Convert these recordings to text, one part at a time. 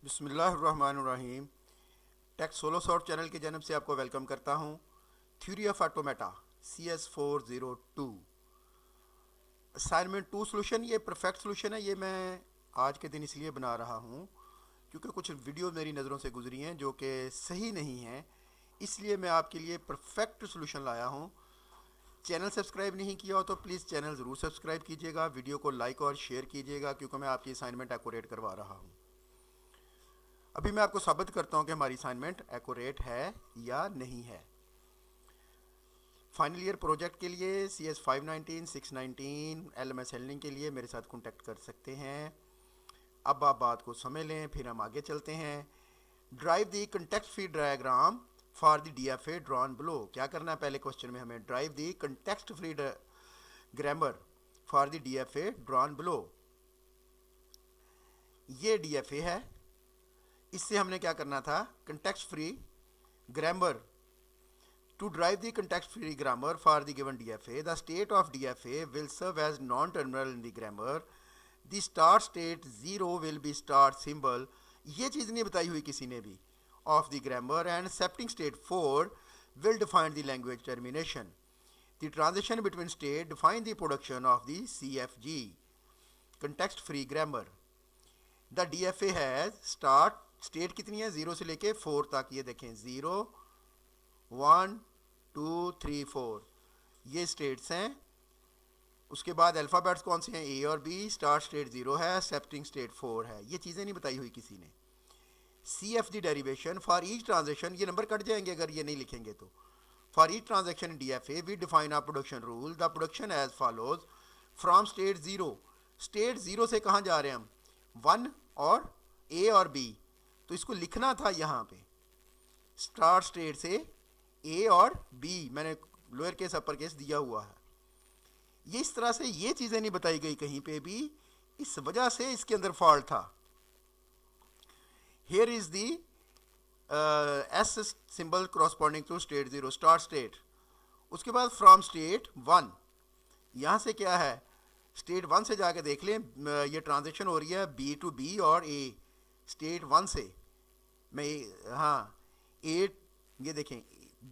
बिस्मिल्लाहिर्रहमानिर्रहीम। Take solo sort channel की जानब से आपको वेलकम करता हूँ। Theory of automata CS402 assignment 2 solution, ये परफेक्ट सोल्यूशन है। ये मैं आज के दिन इसलिए बना रहा हूँ क्योंकि कुछ वीडियो मेरी नज़रों से गुजरी हैं जो कि सही नहीं हैं, इसलिए मैं आपके लिए परफेक्ट सोल्यूशन लाया हूँ। चैनल सब्सक्राइब नहीं किया हो तो प्लीज़ चैनल ज़रूर सब्सक्राइब कीजिएगा, वीडियो को लाइक और शेयर कीजिएगा क्योंकि मैं आपकी असाइनमेंट एक्यूरेट करवा रहा हूँ। अभी मैं आपको साबित करता हूँ कि हमारी असाइनमेंट एक्यूरेट है या नहीं है। फाइनल ईयर प्रोजेक्ट के लिए CS519, 619 LMS हैंडलिंग के लिए मेरे साथ कॉन्टैक्ट कर सकते हैं। अब आप बात को समझ लें, फिर हम आगे चलते हैं। Drive the context free diagram for the DFA drawn below. क्या करना है पहले क्वेश्चन में हमें? Drive the context free grammar for the DFA drawn below. ये DFA है, इससे हमने क्या करना था? Context free grammar. To drive the context-free grammar for the given DFA, the state of DFA will serve as non-terminal in the grammar. The start state 0 will be start symbol. ये चीज़ नहीं बताई हुई किसी ने भी of the grammar, and accepting state 4 will define the language termination. The transition between state define the production of the CFG. Context-free grammar. The DFA has start state कितनी है? 0 से लेके 4 तक। ये देखें 0 1 2 3 4 ये स्टेट्स हैं। उसके बाद अल्फ़ाबेट्स कौन से हैं? ए और बी। स्टार्ट स्टेट 0 है, एक्सेप्टिंग स्टेट 4 है। ये चीज़ें नहीं बताई हुई किसी ने। CFG derivation for each transaction, ये नंबर कट जाएंगे अगर ये नहीं लिखेंगे तो। For each transaction in DFA we define are production rule. The production as follows from state 0। State 0 से कहाँ जा रहे हैं हम? 1 और ए और बी, तो इसको लिखना था यहाँ पे। स्टार्ट स्टेट से ए और बी मैंने लोअर केस अपर केस दिया हुआ है। ये इस तरह से ये चीज़ें नहीं बताई गई कहीं पे भी, इस वजह से इसके अंदर फॉल्ट था। Here is the S symbol corresponding to state 0 start state. उसके बाद फ्रॉम स्टेट 1, यहाँ से क्या है? स्टेट 1 से जाके देख लें, ये ट्रांजेक्शन हो रही है B to B और A। स्टेट 1 से मैं हाँ ए, ये देखें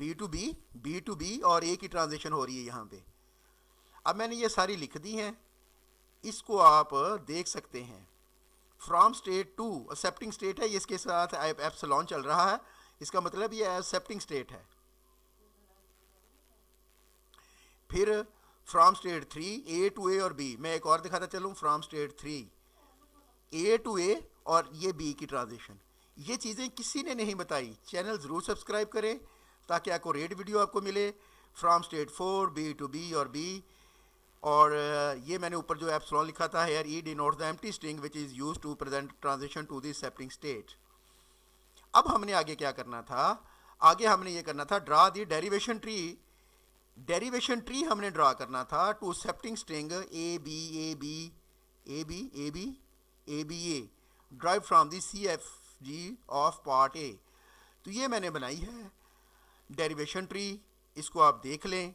B to B और A की ट्रांजेक्शन हो रही है यहाँ पे। अब मैंने ये सारी लिख दी हैं, इसको आप देख सकते हैं। फ्रॉम स्टेट 2 एक्सेप्टिंग स्टेट है, इसके साथ एप्सिलॉन चल रहा है, इसका मतलब ये एक्सेप्टिंग स्टेट है। फिर from state 3 A to A और B, मैं एक और दिखाता चलूँ। From state 3 A to A और ये B की ट्रांजेक्शन, ये चीज़ें किसी ने नहीं बताई। चैनल ज़रूर सब्सक्राइब करें ताकि आपको रेड वीडियो आपको मिले। From state 4 B to B और B, और ये मैंने ऊपर जो एप्सिलॉन लिखा था, here E denotes the empty string which is use to present transition to the accepting state. अब हमने आगे क्या करना था? आगे हमने ये करना था draw the derivation tree. Derivation tree हमने ड्रा करना था to accepting string a b a b a b a b a b a derived from the CFG of part A. तो ये मैंने बनाई है डेरिवेशन ट्री, इसको आप देख लें।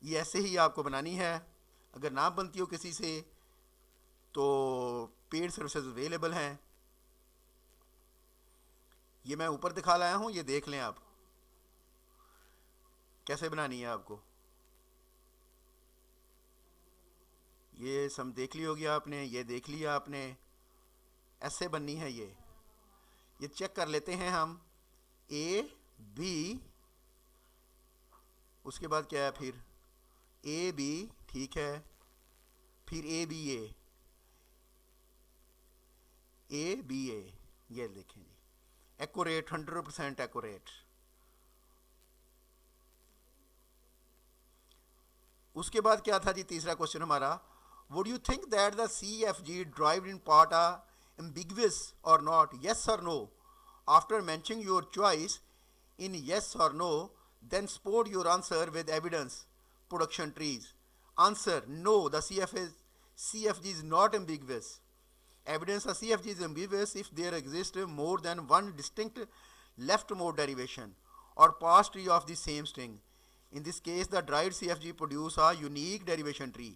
ये ऐसे ही आपको बनानी है, अगर ना बनती हो किसी से तो पेड सर्विसेज अवेलेबल हैं। ये मैं ऊपर दिखा लाया हूँ, ये देख लें आप कैसे बनानी है आपको। ये सब देख ली होगी आपने, ये देख लिया आपने, ऐसे बननी है ये चेक कर लेते हैं हम। ए बी, उसके बाद क्या है? फिर ए बी, ठीक है, फिर ए बी ए ये देखें जी, एक्यूरेट, 100% एक्यूरेट। उसके बाद क्या था जी? तीसरा क्वेश्चन हमारा, would you think that the CFG derived in part are ambiguous और नॉट? येस और no. After mentioning your choice in yes और no, then support your answer with evidence. Production trees. Answer: no, the CFG is not ambiguous. Evidence: the CFG is ambiguous if there exists more than one distinct left mode derivation or parse tree of the same string. In this case, the derived CFG produce a unique derivation tree.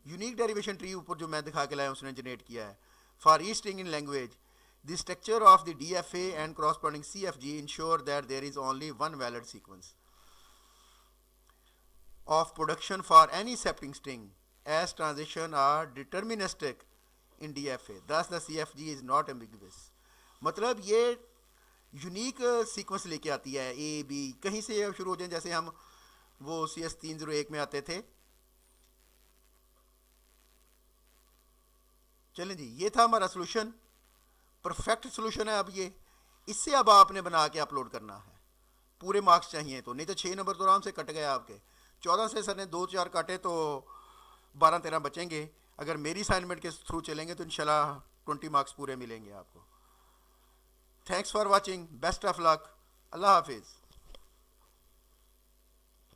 Unique derivation tree ऊपर जो मैं दिखा के लाया उसने generate किया है। For each string in language, The structure of the DFA and corresponding CFG ensure that there is only one valid sequence of production for any separating string, as transition are deterministic in DFA. Thus the CFG is not ambiguous. मतलब ये unique sequence लेके आती है, A B कहीं से शुरू हो जाए, जैसे हम वो CS301 में आते थे. चलें जी, ये था हमारा सोल्यूशन, परफेक्ट सोल्यूशन है. अब ये इससे अब आपने बना के अपलोड करना है. पूरे मार्क्स चाहिए तो, नहीं तो 6 नंबर तो आराम से कट गए आपके. 14 से सर ने 2-4 काटे तो 12-13 बचेंगे. अगर मेरी असाइनमेंट के थ्रू चलेंगे तो इंशाल्लाह 20 मार्क्स पूरे मिलेंगे आपको. Thanks for watching, best of luck, अल्लाह हाफिज़.